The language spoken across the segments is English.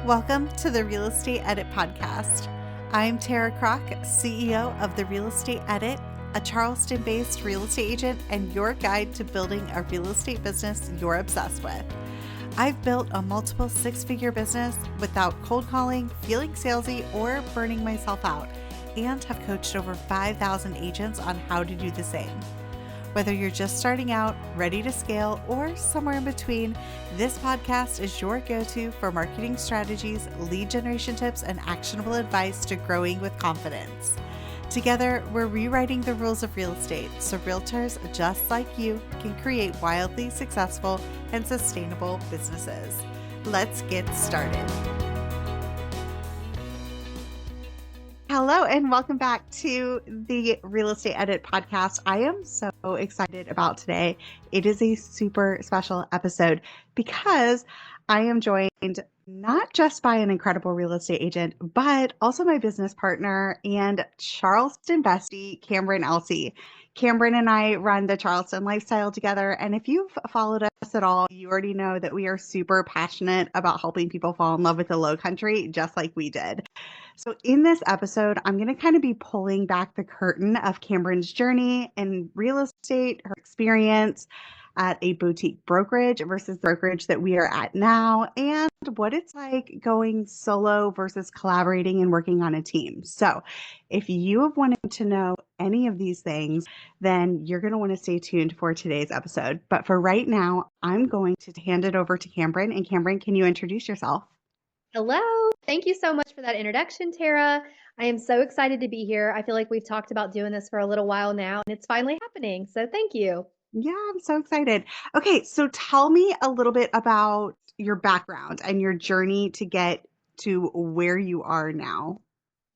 Welcome to the Real Estate Edit Podcast. I'm Tara Kroc, CEO of the Real Estate Edit, a Charleston-based real estate agent and your guide to building a real estate business you're obsessed with. I've built a multiple six-figure business without cold calling, feeling salesy, or burning myself out, and have coached over 5,000 agents on how to do the same. Whether you're just starting out, ready to scale, or somewhere in between, this podcast is your go-to for marketing strategies, lead generation tips, and actionable advice to growing with confidence. Together, we're rewriting the rules of real estate so realtors just like you can create wildly successful and sustainable businesses. Let's get started. Hello and welcome back to the Real Estate Edit Podcast. I am so excited about today. It is a super special episode because I am joined not just by an incredible real estate agent, but also my business partner and Charleston bestie, Cambron Elsey. Cambron and I run the Charleston lifestyle together. And if you've followed us at all, you already know that we are super passionate about helping people fall in love with the Low Country, just like we did. So in this episode, I'm going to kind of be pulling back the curtain of Cambron's journey in real estate, her experience at a boutique brokerage versus the brokerage that we are at now, and what it's like going solo versus collaborating and working on a team. So if you have wanted to know any of these things, then you're going to want to stay tuned for today's episode. But for right now, I'm going to hand it over to Cambron. And Cambron, can you introduce yourself? Hello. Thank you so much for that introduction, Tara. I am so excited to be here. I feel like we've talked about doing this for a little while now, and it's finally happening. So thank you. Yeah, I'm so excited. Okay, so tell me a little bit about your background and your journey to get to where you are now.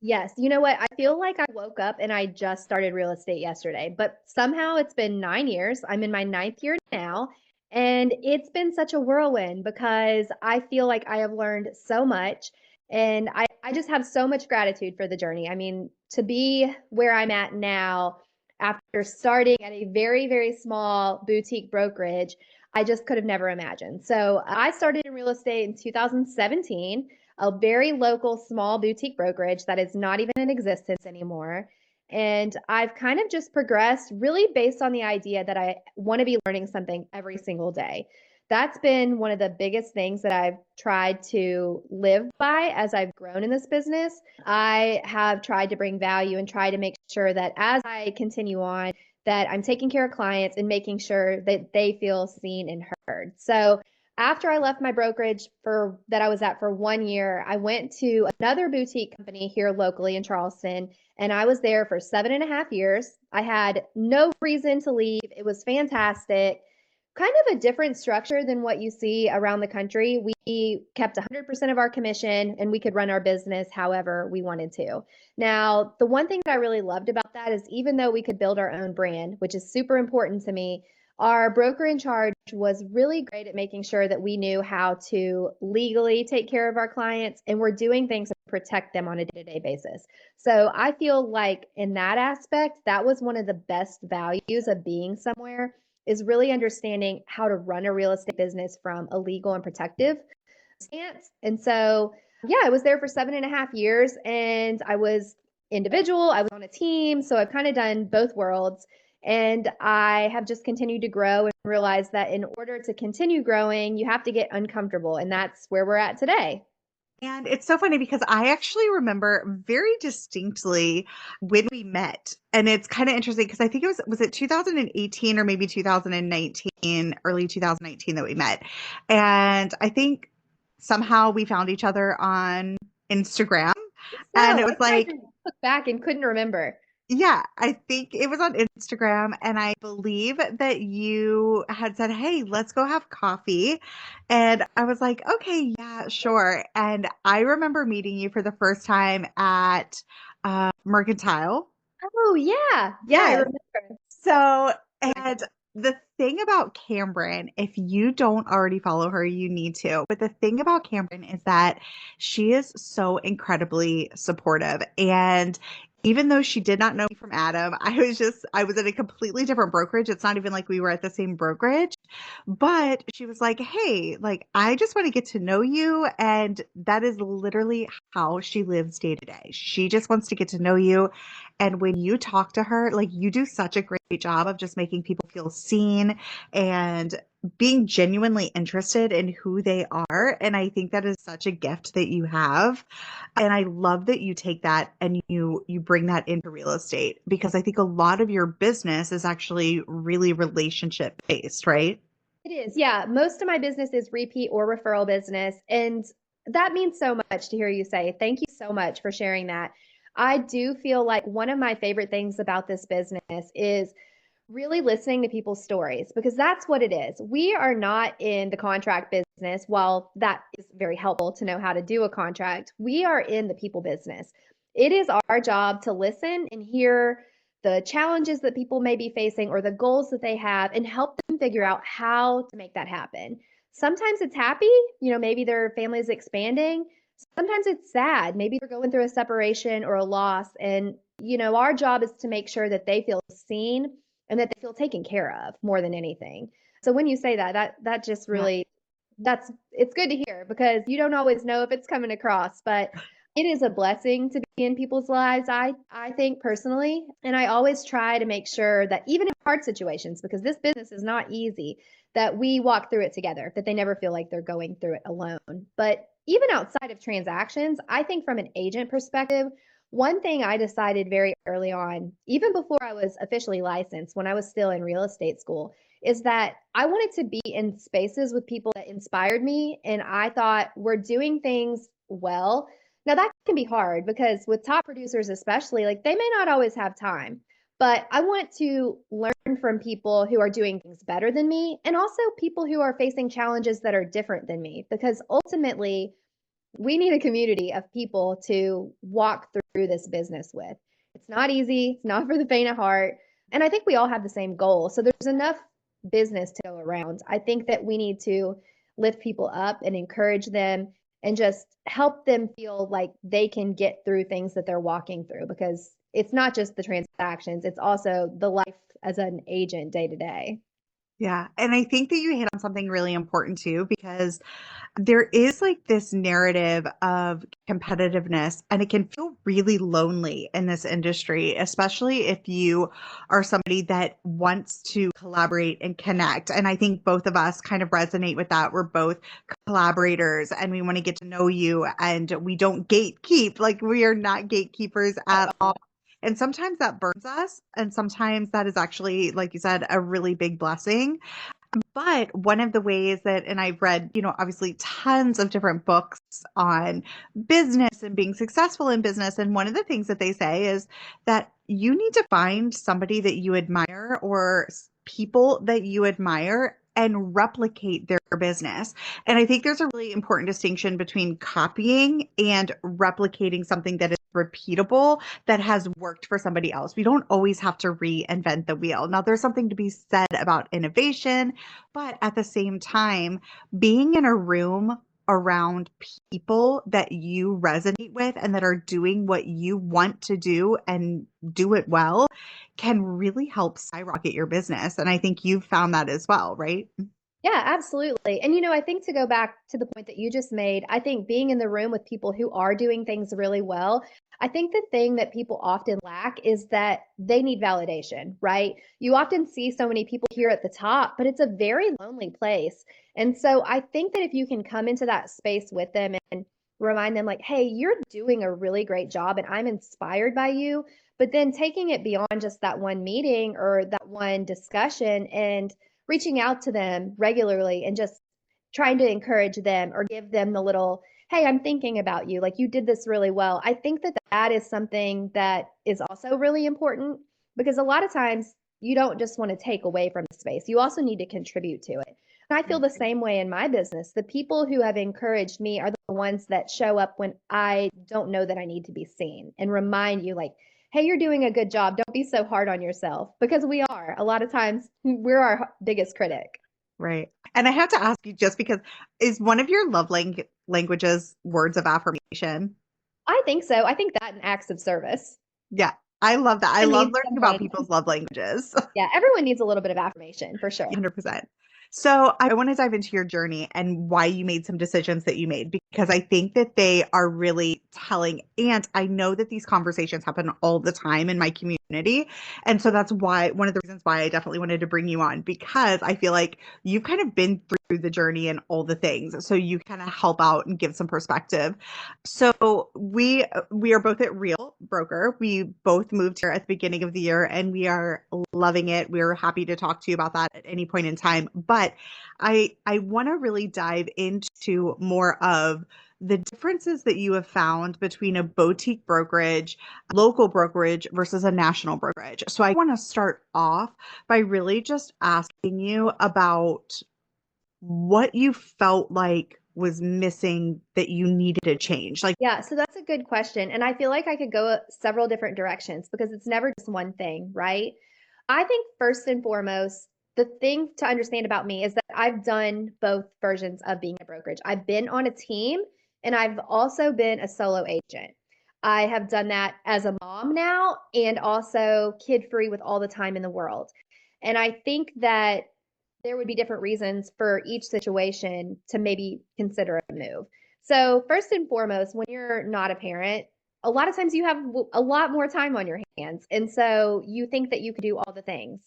Yes, you know what? I feel like I woke up and I just started real estate yesterday, but somehow it's been 9 years. I'm in my ninth year now, and it's been such a whirlwind because I feel like I have learned so much, and I just have so much gratitude for the journey. I mean, to be where I'm at now after starting at a very, very small boutique brokerage, I just could have never imagined. So I started in real estate in 2017, a very local small boutique brokerage that is not even in existence anymore. And I've kind of just progressed really based on the idea that I want to be learning something every single day. That's been one of the biggest things that I've tried to live by as I've grown in this business. I have tried to bring value and try to make sure that as I continue on, that I'm taking care of clients and making sure that they feel seen and heard. So after I left my brokerage that I was at for 1 year, I went to another boutique company here locally in Charleston, and I was there for 7.5 years. I had no reason to leave. It was fantastic. Kind of a different structure than what you see around the country. We kept 100% of our commission and we could run our business however we wanted to. Now, the one thing that I really loved about that is even though we could build our own brand, which is super important to me, our broker in charge was really great at making sure that we knew how to legally take care of our clients and we're doing things to protect them on a day-to-day basis. So I feel like in that aspect, that was one of the best values of being somewhere, is really understanding how to run a real estate business from a legal and protective stance. And so, yeah, I was there for 7.5 years and I was individual, I was on a team. So I've kind of done both worlds. And I have just continued to grow and realize that in order to continue growing, you have to get uncomfortable. And that's where we're at today. And it's so funny because I actually remember very distinctly when we met. And it's kind of interesting because I think was it 2018 or maybe 2019, early 2019 that we met. And I think somehow we found each other on Instagram. And it was like, look back and couldn't remember. Yeah, I think it was on Instagram, and I believe that you had said, "Hey, let's go have coffee." And I was like, "Okay, yeah, sure." And I remember meeting you for the first time at Mercantile. Oh, yeah. I Yes. remember. So, and the thing about Cambron, if you don't already follow her, you need to. But the thing about Cambron is that she is so incredibly supportive. And even though she did not know me from Adam, I was at a completely different brokerage. It's not even like we were at the same brokerage, but she was like, "Hey, like, I just want to get to know you." And that is literally how she lives day to day. She just wants to get to know you. And when you talk to her, like, you do such a great job of just making people feel seen and being genuinely interested in who they are. And I think that is such a gift that you have. And I love that you take that and you bring that into real estate, because I think a lot of your business is actually really relationship based, right? It is. Yeah. Most of my business is repeat or referral business. And that means so much to hear you say. Thank you so much for sharing that. I do feel like one of my favorite things about this business is really listening to people's stories, because that's what it is. We are not in the contract business. While that is very helpful to know how to do a contract, we are in the people business. It is our job to listen and hear the challenges that people may be facing or the goals that they have and help them figure out how to make that happen. Sometimes it's happy, maybe their family is expanding. Sometimes it's sad. Maybe they're going through a separation or a loss. And, our job is to make sure that they feel seen and that they feel taken care of more than anything. So when you say that just Yeah. really, it's good to hear, because you don't always know if it's coming across, but it is a blessing to be in people's lives, I think personally. And I always try to make sure that even in hard situations, because this business is not easy, that we walk through it together, that they never feel like they're going through it alone. But even outside of transactions, I think from an agent perspective, one thing I decided very early on, even before I was officially licensed, when I was still in real estate school, is that I wanted to be in spaces with people that inspired me. And I thought we're doing things well. Now, that can be hard because with top producers, especially, like they may not always have time. But I want to learn from people who are doing things better than me, and also people who are facing challenges that are different than me, because ultimately, we need a community of people to walk through this business with. It's not easy, it's not for the faint of heart. And I think we all have the same goal. So there's enough business to go around. I think that we need to lift people up and encourage them and just help them feel like they can get through things that they're walking through, because it's not just the transactions, it's also the life as an agent day to day. Yeah. And I think that you hit on something really important too, because there is like this narrative of competitiveness, and it can feel really lonely in this industry, especially if you are somebody that wants to collaborate and connect. And I think both of us kind of resonate with that. We're both collaborators and we want to get to know you, and we don't gatekeep. Like, we are not gatekeepers at all. And sometimes that burns us. And sometimes that is actually, like you said, a really big blessing. But one of the ways that, and I've read, obviously tons of different books on business and being successful in business. And one of the things that they say is that you need to find somebody that you admire, or people that you admire, and replicate their business. And I think there's a really important distinction between copying and replicating something that is repeatable, that has worked for somebody else. We don't always have to reinvent the wheel. Now, there's something to be said about innovation, but at the same time, being in a room around people that you resonate with and that are doing what you want to do and do it well can really help skyrocket your business. And I think you've found that as well, right? Yeah, absolutely. And I think to go back to the point that you just made, I think being in the room with people who are doing things really well, I think the thing that people often lack is that they need validation, right? You often see so many people here at the top, but it's a very lonely place. And so I think that if you can come into that space with them and remind them, like, hey, you're doing a really great job and I'm inspired by you, but then taking it beyond just that one meeting or that one discussion and reaching out to them regularly and just trying to encourage them or give them the little, hey, I'm thinking about you. Like, you did this really well. I think that that is something that is also really important, because a lot of times you don't just want to take away from the space. You also need to contribute to it. And I feel the same way in my business. The people who have encouraged me are the ones that show up when I don't know that I need to be seen and remind you, like, hey, you're doing a good job. Don't be so hard on yourself, because we are. A lot of times we're our biggest critic. Right. And I have to ask you, just because, is one of your love languages words of affirmation? I think so. I think that and acts of service. Yeah. I love that. I Everyone love needs learning about someone. people's love languages. Yeah, everyone needs a little bit of affirmation for sure. 100%. So I want to dive into your journey and why you made some decisions that you made, because I think that they are really telling. And I know that these conversations happen all the time in my community. And so that's why one of the reasons why I definitely wanted to bring you on, because I feel like you've kind of been through the journey and all the things. So you kind of help out and give some perspective. So we are both at Real Broker. We both moved here at the beginning of the year and we are loving it. We're happy to talk to you about that at any point in time. But I want to really dive into more of the differences that you have found between a boutique brokerage, local brokerage versus a national brokerage. So I want to start off by really just asking you about what you felt like was missing that you needed to change. Like, Yeah, so that's a good question. And I feel like I could go several different directions because it's never just one thing, right? I think first and foremost, the thing to understand about me is that I've done both versions of being a brokerage. I've been on a team and I've also been a solo agent. I have done that as a mom now and also kid free with all the time in the world. And I think that there would be different reasons for each situation to maybe consider a move. So, first and foremost, when you're not a parent, a lot of times you have a lot more time on your hands. And so you think that you can do all the things.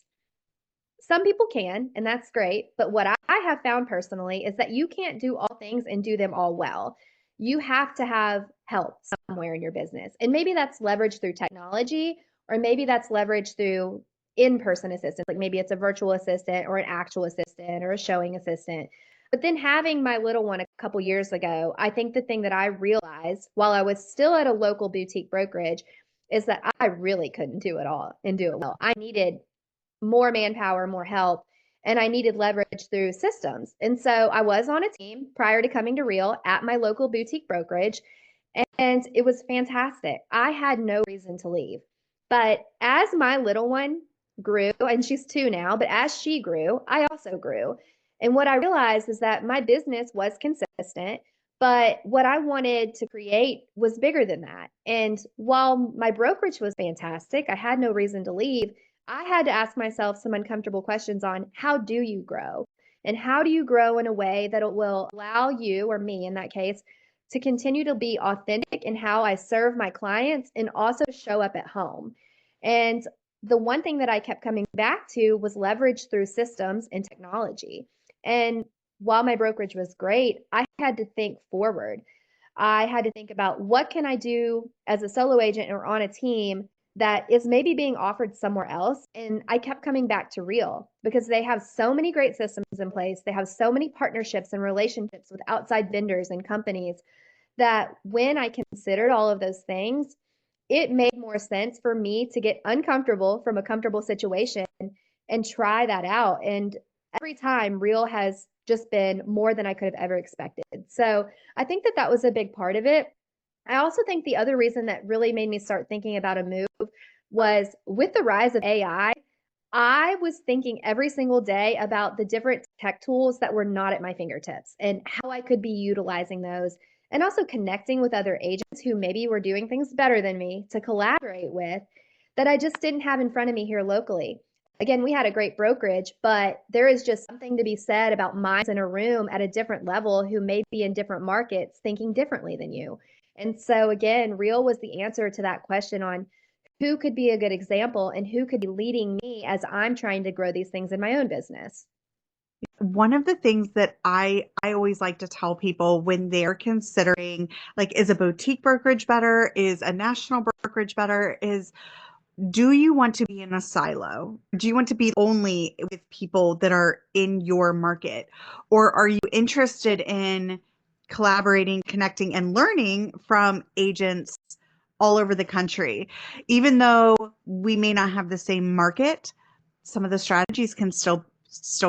Some people can, and that's great. But what I have found personally is that you can't do all things and do them all well. You have to have help somewhere in your business. And maybe that's leveraged through technology, or maybe that's leveraged through in person assistance. Like maybe it's a virtual assistant, or an actual assistant, or a showing assistant. But then having my little one a couple years ago, I think the thing that I realized while I was still at a local boutique brokerage is that I really couldn't do it all and do it well. I needed more manpower, more help, and I needed leverage through systems. And so I was on a team prior to coming to Real at my local boutique brokerage, and it was fantastic. I had no reason to leave. But as my little one grew, and she's 2 now, but as she grew, I also grew. And what I realized is that my business was consistent, but what I wanted to create was bigger than that. And while my brokerage was fantastic, I had no reason to leave. I had to ask myself some uncomfortable questions on how do you grow? And how do you grow in a way that it will allow you, or me in that case, to continue to be authentic in how I serve my clients and also show up at home. And the one thing that I kept coming back to was leverage through systems and technology. And while my brokerage was great, I had to think forward. I had to think about what can I do as a solo agent or on a team that is maybe being offered somewhere else. And I kept coming back to Real because they have so many great systems in place. They have so many partnerships and relationships with outside vendors and companies that when I considered all of those things, it made more sense for me to get uncomfortable from a comfortable situation and try that out. And every time, Real has just been more than I could have ever expected. So I think that that was a big part of it. I also think the other reason that really made me start thinking about a move was with the rise of AI. I was thinking every single day about the different tech tools that were not at my fingertips and how I could be utilizing those, and also connecting with other agents who maybe were doing things better than me to collaborate with that I just didn't have in front of me here locally. Again, we had a great brokerage, but there is just something to be said about minds in a room at a different level who may be in different markets thinking differently than you. And so, again, Real was the answer to that question on who could be a good example and who could be leading me as I'm trying to grow these things in my own business. one of the things that I always like to tell people when they're considering, like, is a boutique brokerage better? Is a national brokerage better? Is, do you want to be in a silo? Do you want to be only with people that are in your market? Or are you interested in collaborating, connecting, and learning from agents all over the country? Even though we may not have the same market, some of the strategies can still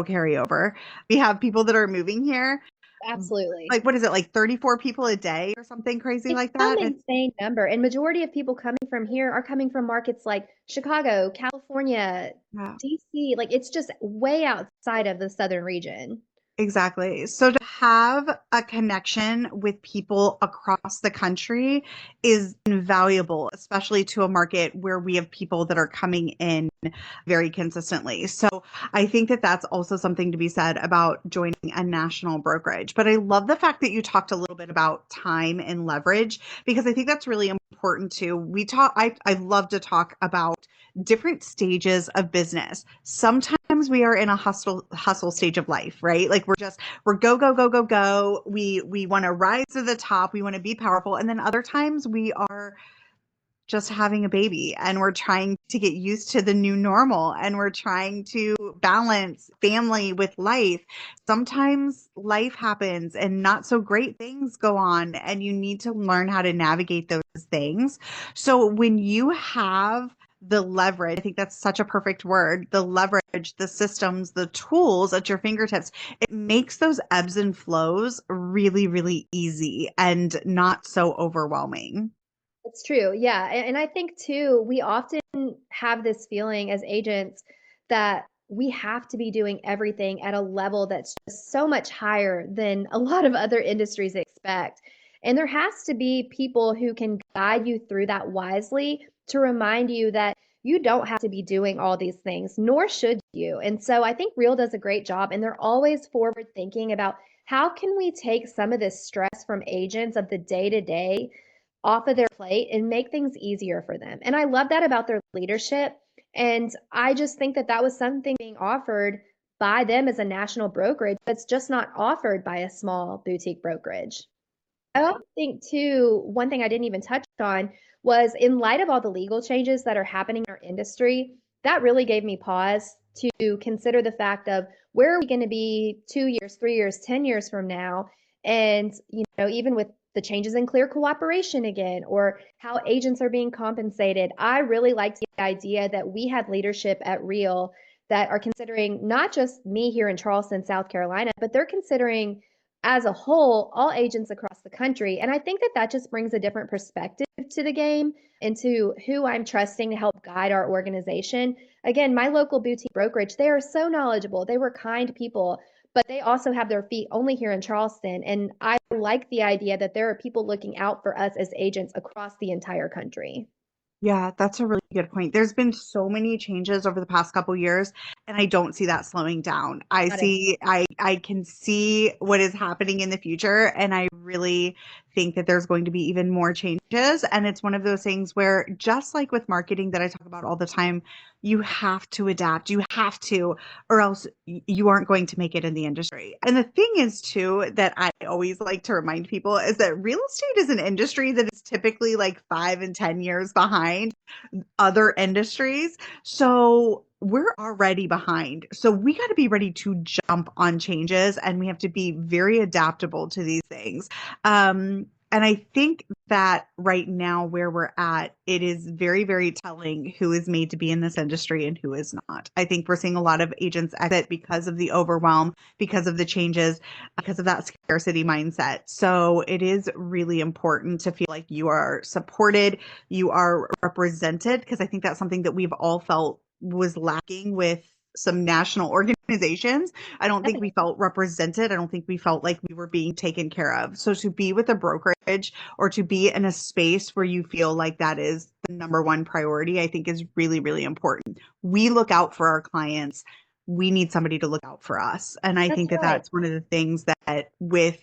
carry over. We have people that are moving here, Absolutely. like, what is it, like 34 people a day or something crazy It's like some that? insane number. And majority of people coming from here are coming from markets like Chicago, California, Yeah. DC. Like it's just way outside of the southern region. Exactly. So to have a connection with people across the country is invaluable, especially to a market where we have people that are coming in very consistently. So I think that that's also something to be said about joining a national brokerage. But I love the fact that you talked a little bit about time and leverage, because I think that's really important too. I love to talk about different stages of business. Sometimes we are in a hustle stage of life, right? Like we're go go go go go. We want to rise to the top. We want to be powerful. And then other times we are just having a baby and we're trying to get used to the new normal and we're trying to balance family with life. Sometimes life happens and not so great things go on and you need to learn how to navigate those things. So when you have the leverage, I think that's such a perfect word, the leverage, the systems, the tools at your fingertips, it makes those ebbs and flows really, really easy and not so overwhelming. It's true. Yeah. And I think too, we often have this feeling as agents that we have to be doing everything at a level that's just so much higher than a lot of other industries expect. And there has to be people who can guide you through that wisely to remind you that you don't have to be doing all these things, nor should you. And so I think Real does a great job, and they're always forward thinking about how can we take some of this stress from agents of the day to day off of their plate and make things easier for them. And I love that about their leadership. And I just think that that was something being offered by them as a national brokerage that's just not offered by a small boutique brokerage. I also think too, one thing I didn't even touch on was in light of all the legal changes that are happening in our industry, that really gave me pause to consider the fact of where are we going to be 2 years, 3 years, 10 years from now? And, even with the changes in clear cooperation again, or how agents are being compensated, I really liked the idea that we had leadership at Real that are considering not just me here in Charleston, South Carolina, but they're considering as a whole, all agents across the country. And I think that that just brings a different perspective to the game and to who I'm trusting to help guide our organization. Again, my local boutique brokerage, they are so knowledgeable. They were kind people, but they also have their feet only here in Charleston. And I like the idea that there are people looking out for us as agents across the entire country. Yeah, that's a really good point. There's been so many changes over the past couple years, and I don't see that slowing down. Not at I can see what is happening in the future, and I really think that there's going to be even more changes. And it's one of those things where, just like with marketing that I talk about all the time, you have to adapt. You have to, or else you aren't going to make it in the industry. And the thing is, too, that I always like to remind people is that real estate is an industry that is typically like 5 and 10 years behind other industries. So we're already behind. So we got to be ready to jump on changes and we have to be very adaptable to these things. And I think that right now, where we're at, it is very, very telling who is made to be in this industry and who is not. I think we're seeing a lot of agents exit because of the overwhelm, because of the changes, because of that scarcity mindset. So it is really important to feel like you are supported, you are represented, because I think that's something that we've all felt was lacking with some national organizations. I don't think we felt represented. I don't think we felt like we were being taken care of. So to be with a brokerage or to be in a space where you feel like that is the number one priority, I think is really, really important. We look out for our clients. We need somebody to look out for us. And I That's think that right. that's one of the things that with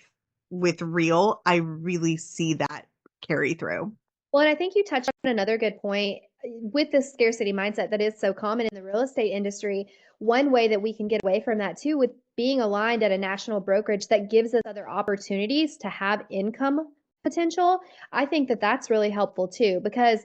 Real, I really see that carry through. Well, and I think you touched on another good point with this scarcity mindset that is so common in the real estate industry. One way that we can get away from that too, with being aligned at a national brokerage that gives us other opportunities to have income potential, I think that that's really helpful too, because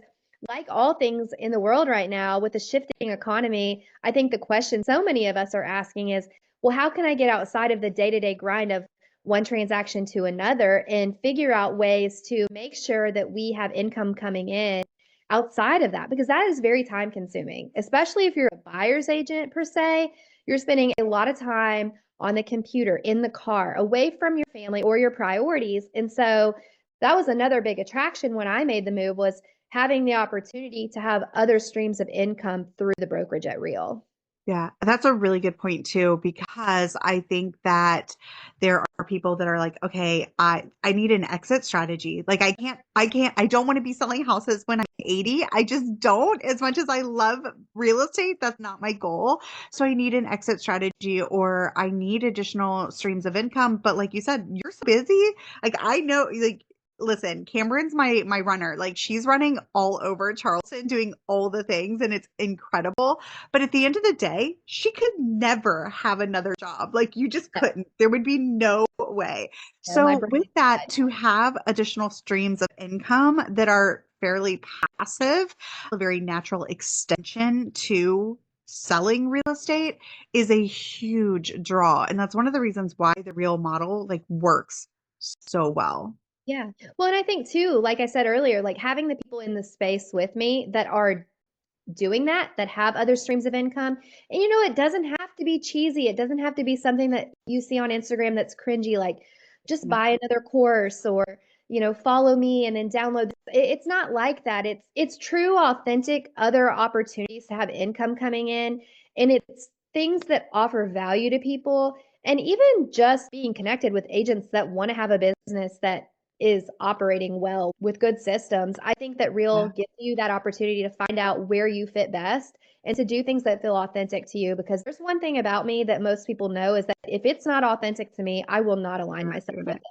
like all things in the world right now, with the shifting economy, I think the question so many of us are asking is, well, how can I get outside of the day to day grind of one transaction to another and figure out ways to make sure that we have income coming in outside of that, because that is very time consuming, especially if you're a buyer's agent per se. You're spending a lot of time on the computer, in the car, away from your family or your priorities. And so that was another big attraction when I made the move, was having the opportunity to have other streams of income through the brokerage at Real. Yeah, that's a really good point too, because I think that there are people that are like, okay, I need an exit strategy. Like I don't want to be selling houses when I'm 80. I just don't. As much as I love real estate, that's not my goal. So I need an exit strategy or I need additional streams of income. But like you said, you're so busy. Like I know, like listen, Cameron's my runner. Like she's running all over Charleston doing all the things and it's incredible. But at the end of the day, she could never have another job. Like you just No, couldn't. There would be no way. no, my So brain with is that, dead. to have additional streams of income that are fairly passive, a very natural extension to selling real estate is a huge draw. And that's one of the reasons why the real model like works so well. Yeah. Well, and I think too, like I said earlier, like having the people in the space with me that are doing that, that have other streams of income. And it doesn't have to be cheesy. It doesn't have to be something that you see on Instagram that's cringy, like just Yeah. buy another course or, follow me and then download. It's not like that. It's true, authentic other opportunities to have income coming in. And it's things that offer value to people. And even just being connected with agents that want to have a business that is operating well with good systems. I think that Real Yeah. gives you that opportunity to find out where you fit best and to do things that feel authentic to you. Because there's one thing about me that most people know is that if it's not authentic to me, I will not align Not myself doing with it. it.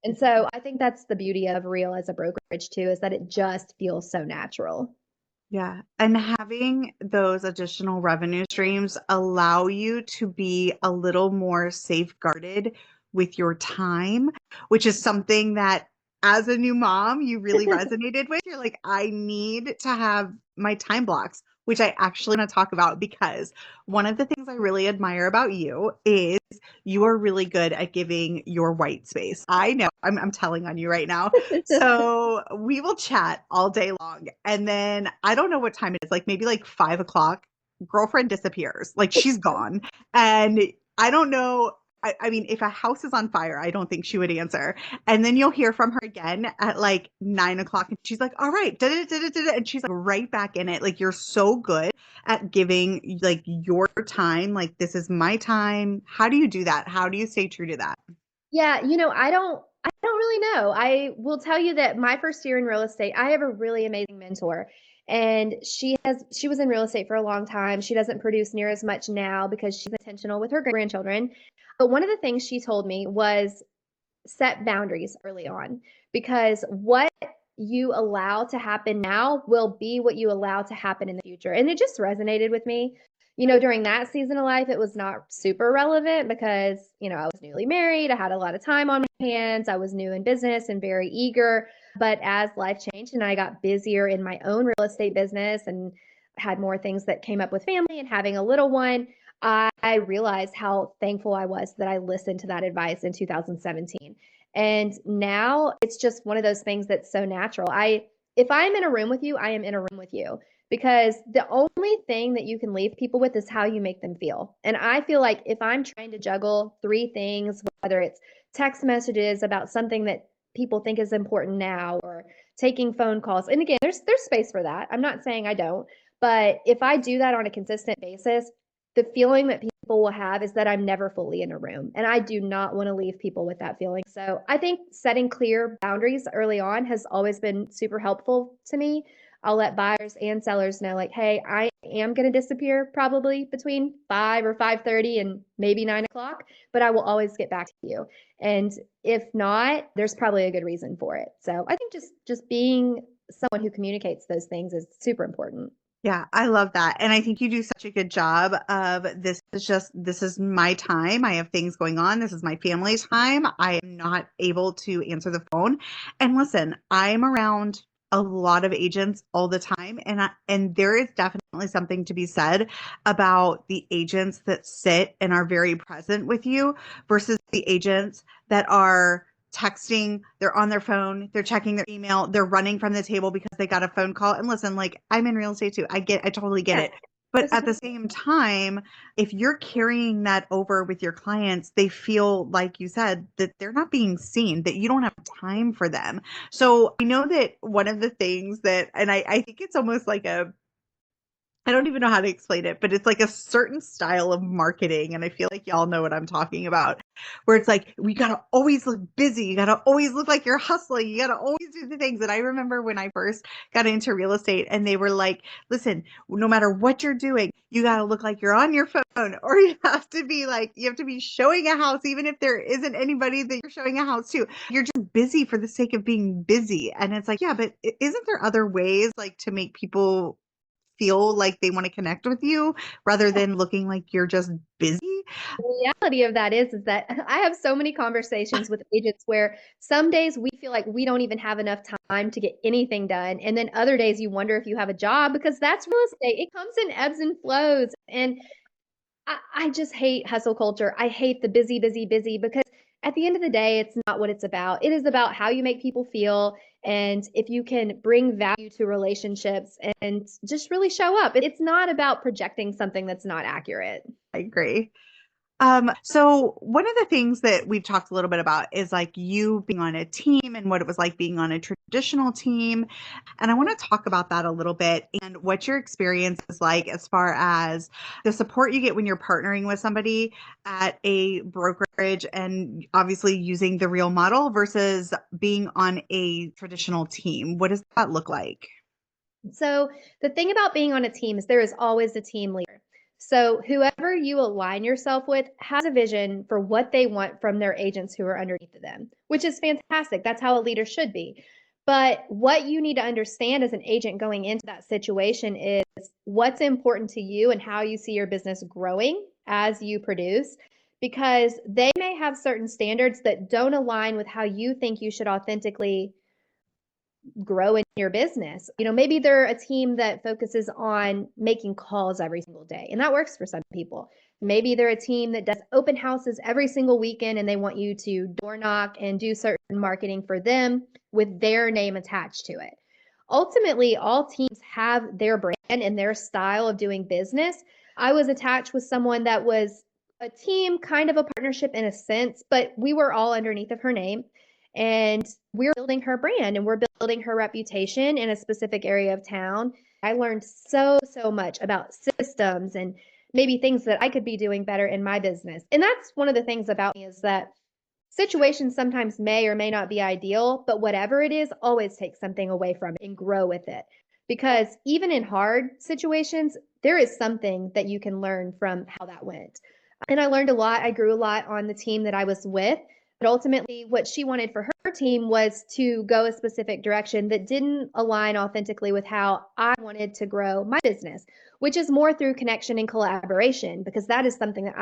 And so I think that's the beauty of Real as a brokerage too, is that it just feels so natural. Yeah. And having those additional revenue streams allow you to be a little more safeguarded with your time, which is something that as a new mom, you really resonated with. You're like, I need to have my time blocks, which I actually want to talk about because one of the things I really admire about you is you are really good at giving your white space. I know I'm telling on you right now. So we will chat all day long. And then I don't know what time it is, like maybe like 5 o'clock. Girlfriend disappears, like she's gone. And I don't know. I mean, if a house is on fire, I don't think she would answer. And then you'll hear from her again at like 9 o'clock. And she's like, all right, da, da, da, da, da, and she's like right back in it. Like you're so good at giving like your time. Like, this is my time. How do you do that? How do you stay true to that? Yeah, I don't really know. I will tell you that my first year in real estate, I have a really amazing mentor. And she was in real estate for a long time. She doesn't produce near as much now because she's intentional with her grandchildren. But one of the things she told me was set boundaries early on because what you allow to happen now will be what you allow to happen in the future. And it just resonated with me. During that season of life, it was not super relevant because, I was newly married. I had a lot of time on my hands. I was new in business and very eager. But as life changed and I got busier in my own real estate business and had more things that came up with family and having a little one, I realized how thankful I was that I listened to that advice in 2017. And now it's just one of those things that's so natural. If I'm in a room with you, I am in a room with you because the only thing that you can leave people with is how you make them feel. And I feel like if I'm trying to juggle three things, whether it's text messages about something that people think is important now or taking phone calls, and again, there's space for that. I'm not saying I don't, but if I do that on a consistent basis, the feeling that people will have is that I'm never fully in a room. And I do not want to leave people with that feeling. So I think setting clear boundaries early on has always been super helpful to me. I'll let buyers and sellers know, like, hey, I am going to disappear probably between 5 or 5:30 and maybe 9 o'clock, but I will always get back to you. And if not, there's probably a good reason for it. So I think just being someone who communicates those things is super important. Yeah, I love that. And I think you do such a good job of this is my time. I have things going on. This is my family's time. I am not able to answer the phone. And listen, I'm around a lot of agents all the time and there is definitely something to be said about the agents that sit and are very present with you versus the agents that are texting, they're on their phone, they're checking their email, they're running from the table because they got a phone call. And listen, like I'm in real estate too. I totally get Yeah. it. But at the same time, if you're carrying that over with your clients, they feel like you said that they're not being seen, that you don't have time for them. So I know that one of the things that, and I think it's almost like I don't even know how to explain it, but it's like a certain style of marketing. And I feel like y'all know what I'm talking about, where it's like, we got to always look busy. You got to always look like you're hustling. You got to always do the things. And I remember when I first got into real estate and they were like, listen, no matter what you're doing, you got to look like you're on your phone, or you have to be like, you have to be showing a house, even if there isn't anybody that you're showing a house to. You're just busy for the sake of being busy. And it's like, yeah, but isn't there other ways like to make people feel like they want to connect with you rather than looking like you're just busy? The reality of that is that I have so many conversations with agents where some days we feel like we don't even have enough time to get anything done. And then other days you wonder if you have a job because that's real estate. It comes in ebbs and flows. And I just hate hustle culture. I hate the busy, busy, busy because at the end of the day, it's not what it's about. It is about how you make people feel and if you can bring value to relationships and just really show up. It's not about projecting something that's not accurate. I agree. So one of the things that we've talked a little bit about is like you being on a team and what it was like being on a traditional team. And I want to talk about that a little bit and what your experience is like as far as the support you get when you're partnering with somebody at a brokerage and obviously using the real model versus being on a traditional team. What does that look like? So the thing about being on a team is there is always a team leader. So whoever you align yourself with has a vision for what they want from their agents who are underneath of them, which is fantastic. That's how a leader should be. But what you need to understand as an agent going into that situation is what's important to you and how you see your business growing as you produce, because they may have certain standards that don't align with how you think you should authentically grow in your business. Maybe they're a team that focuses on making calls every single day, and that works for some people. Maybe they're a team that does open houses every single weekend and they want you to door knock and do certain marketing for them with their name attached to it. Ultimately, all teams have their brand and their style of doing business. I was attached with someone that was a team, kind of a partnership in a sense, but we were all underneath of her name. And we're building her brand and we're building her reputation in a specific area of town. I learned so much about systems and maybe things that I could be doing better in my business. And that's one of the things about me is that situations sometimes may or may not be ideal, but whatever it is, always take something away from it and grow with it. Because even in hard situations, there is something that you can learn from how that went. And I learned a lot. I grew a lot on the team that I was with. But ultimately, what she wanted for her team was to go a specific direction that didn't align authentically with how I wanted to grow my business, which is more through connection and collaboration, because that is something that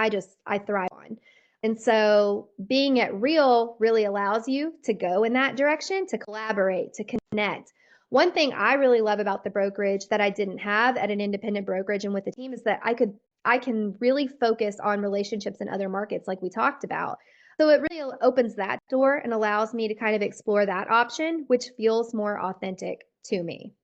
I thrive on. And so being at Real really allows you to go in that direction, to collaborate, to connect. One thing I really love about the brokerage that I didn't have at an independent brokerage and with the team is that I can really focus on relationships in other markets like we talked about. So it really opens that door and allows me to kind of explore that option, which feels more authentic to me.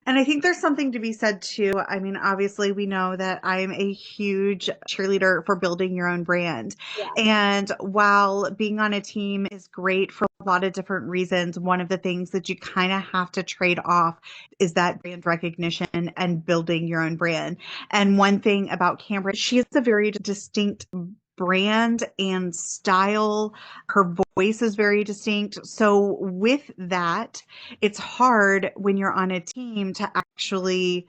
And I think there's something to be said too. I mean, obviously, we know that I'm a huge cheerleader for building your own brand. Yeah. And while being on a team is great for a lot of different reasons, one of the things that you kind of have to trade off is that brand recognition and building your own brand. And one thing about Cambron, she has a very distinct brand and style. Her voice is very distinct. So with that, it's hard when you're on a team to actually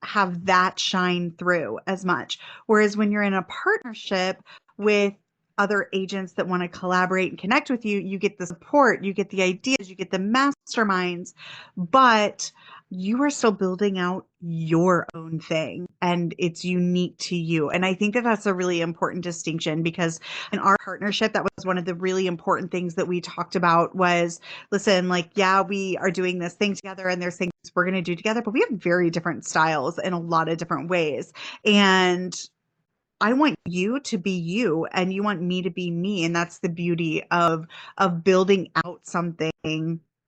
have that shine through as much. Whereas when you're in a partnership with other agents that want to collaborate and connect with you, you get the support, you get the ideas, you get the masterminds, but you are still building out your own thing and it's unique to you. And I think that that's a really important distinction because in our partnership, that was one of the really important things that we talked about was, listen, like, yeah, we are doing this thing together and there's things we're going to do together, but we have very different styles in a lot of different ways. And I want you to be you and you want me to be me. And that's the beauty of building out something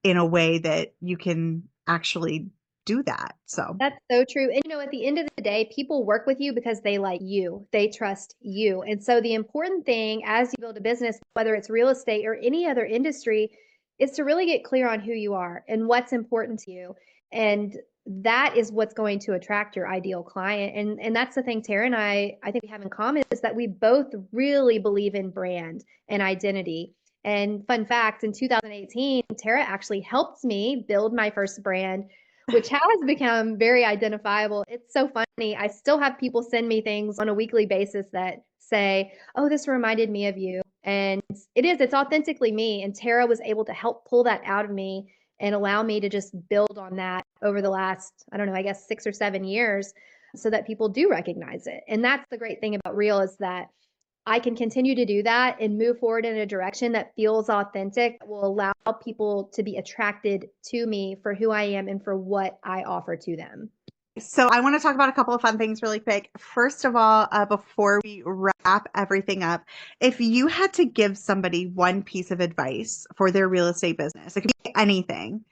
in a way that you can actually do that. So That's so true. And at the end of the day, people work with you because they like you, they trust you. And so the important thing as you build a business, whether it's real estate or any other industry, is to really get clear on who you are and what's important to you. And that is what's going to attract your ideal client. And that's the thing Tara and I think we have in common is that we both really believe in brand and identity. And fun fact, in 2018, Tara actually helped me build my first brand, which has become very identifiable. It's so funny. I still have people send me things on a weekly basis that say, "Oh, this reminded me of you." And it's authentically me. And Tara was able to help pull that out of me and allow me to just build on that over the last, I don't know, I guess 6 or 7 years so that people do recognize it. And that's the great thing about Real is that I can continue to do that and move forward in a direction that feels authentic, that will allow people to be attracted to me for who I am and for what I offer to them. So I want to talk about a couple of fun things really quick. First of all, before we wrap everything up, if you had to give somebody one piece of advice for their real estate business, it could be anything,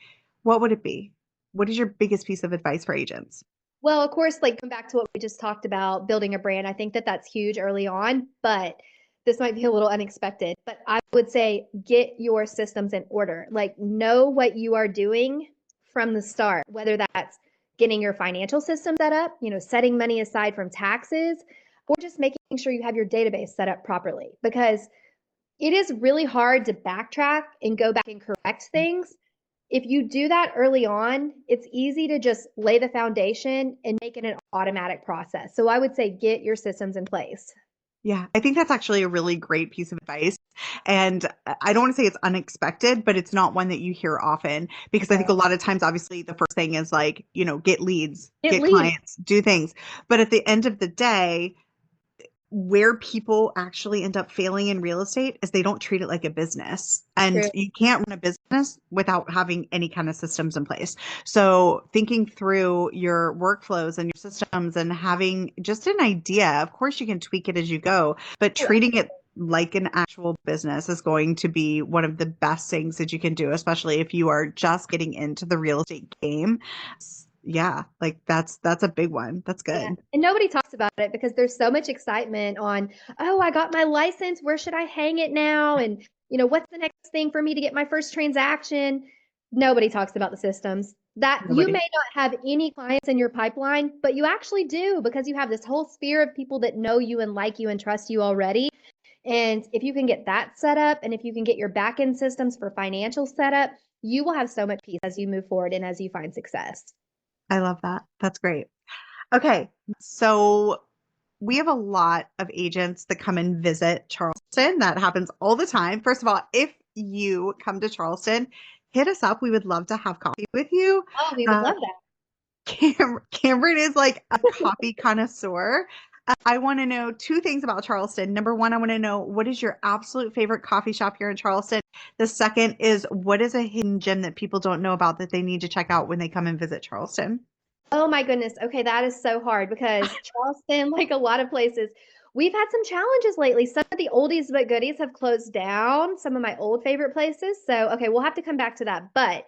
what would it be? What is your biggest piece of advice for agents? Well, of course, like come back to what we just talked about, building a brand. I think that that's huge early on, but this might be a little unexpected. But I would say get your systems in order. Like know what you are doing from the start, whether that's getting your financial system set up, setting money aside from taxes, or just making sure you have your database set up properly. Because it is really hard to backtrack and go back and correct things. If you do that early on, it's easy to just lay the foundation and make it an automatic process. So I would say get your systems in place. Yeah, I think that's actually a really great piece of advice. And I don't want to say it's unexpected, but it's not one that you hear often because I think a lot of times, obviously, the first thing is like, get leads, It get leads. clients, do things. But at the end of the day, where people actually end up failing in real estate is they don't treat it like a business. And True. you can't run a business without having any kind of systems in place. So thinking through your workflows and your systems and having just an idea, of course you can tweak it as you go, but Oh, treating it like an actual business is going to be one of the best things that you can do, especially if you are just getting into the real estate game. Yeah, like that's a big one. That's yeah. good. And nobody talks about it because there's so much excitement on, oh, I got my license. Where should I hang it now? And, what's the next thing for me to get my first transaction? Nobody talks about the systems. That you may Nobody. not have any clients in your pipeline, but you actually do because you have this whole sphere of people that know you and like you and trust you already. And if you can get that set up and if you can get your back end systems for financial setup, you will have so much peace as you move forward and as you find success. I love that. That's great. Okay, so we have a lot of agents that come and visit Charleston. That happens all the time. First of all, if you come to Charleston, hit us up. We would love to have coffee with you. Oh, we would Uh, love that. Cameron is like a coffee connoisseur. I want to know two things about Charleston. Number one, I want to know what is your absolute favorite coffee shop here in Charleston? The second is what is a hidden gem that people don't know about that they need to check out when they come and visit Charleston? Oh my goodness. Okay, that is so hard because Charleston, like a lot of places, we've had some challenges lately. Some of the oldies but goodies have closed down, some of my old favorite places. So, okay, we'll have to come back to that. But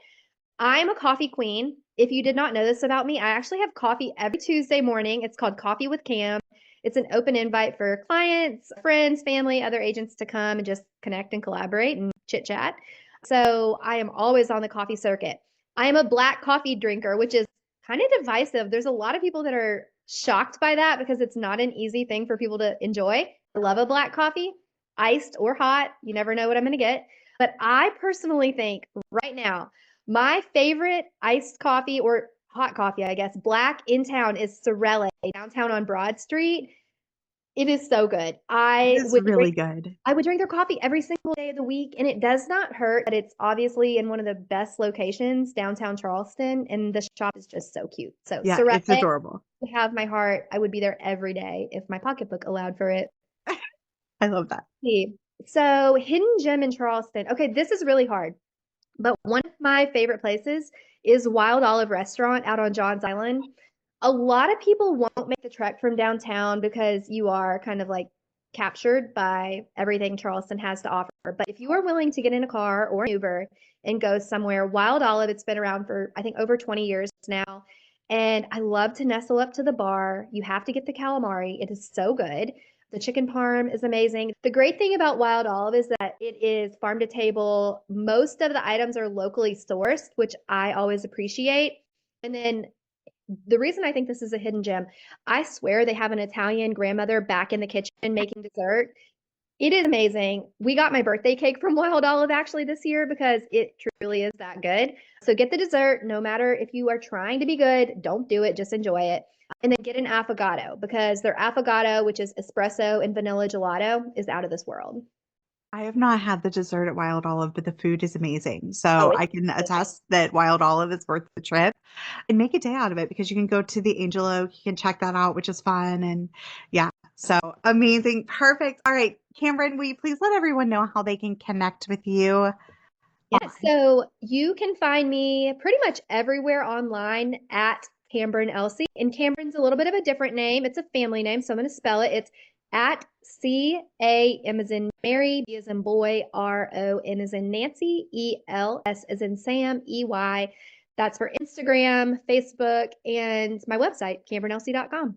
I'm a coffee queen. If you did not know this about me, I actually have coffee every Tuesday morning. It's called Coffee with Cam. It's an open invite for clients, friends, family, other agents to come and just connect and collaborate and chit chat. So I am always on the coffee circuit. I am a black coffee drinker, which is kind of divisive. There's a lot of people that are shocked by that because it's not an easy thing for people to enjoy. I love a black coffee, iced or hot. You never know what I'm going to get. But I personally think right now, my favorite iced coffee or hot coffee, I guess, black in town is Sorelle downtown on Broad Street. It is so good. It is really good. I would drink their coffee every single day of the week, and it does not hurt that it's obviously in one of the best locations, downtown Charleston, and the shop is just so cute. So Yeah, Sorelle, it's adorable. you have my heart. I would be there every day if my pocketbook allowed for it. I love that. So hidden gem in Charleston. Okay, this is really hard. But one of my favorite places is Wild Olive Restaurant out on Johns Island. A lot of people won't make the trek from downtown because you are kind of like captured by everything Charleston has to offer. But if you are willing to get in a car or an Uber and go somewhere, Wild Olive, it's been around for I think over 20 years now. And I love to nestle up to the bar. You have to get the calamari. It is so good. The chicken parm is amazing. The great thing about Wild Olive is that it is farm to table. Most of the items are locally sourced, which I always appreciate. And then the reason I think this is a hidden gem, I swear they have an Italian grandmother back in the kitchen making dessert. It is amazing. We got my birthday cake from Wild Olive actually this year because it truly is that good. So get the dessert, no matter if you are trying to be good, don't do it, just enjoy it. And then get an affogato because their affogato, which is espresso and vanilla gelato, is out of this world. I have not had the dessert at Wild Olive, but the food is amazing. Oh, So it's I can delicious. attest that Wild Olive is worth the trip and make a day out of it because you can go to the Angel Oak, you can check that out, which is fun. And yeah, so amazing. Perfect. All right, Cameron, will you please let everyone know how they can connect with you Yes, online? so you can find me pretty much everywhere online at Cambron Elsey. And Cameron's a little bit of a different name. It's a family name, so I'm going to spell it. It's at C-A-M as in Mary, B as in boy, R-O-N as in Nancy, E-L-S as in Sam, E-Y. That's for Instagram, Facebook, and my website, CambronElsey.com.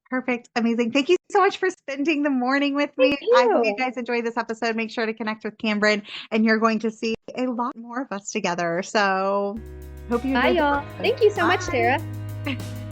Perfect. Amazing. Thank you so much for spending the morning with Thank me. I hope you you. guys enjoyed this episode. Make sure to connect with Cameron, and you're going to see a lot more of us together. So, hope you Bye, enjoyed the y'all. episode. Thank you so much, Tara. Bye.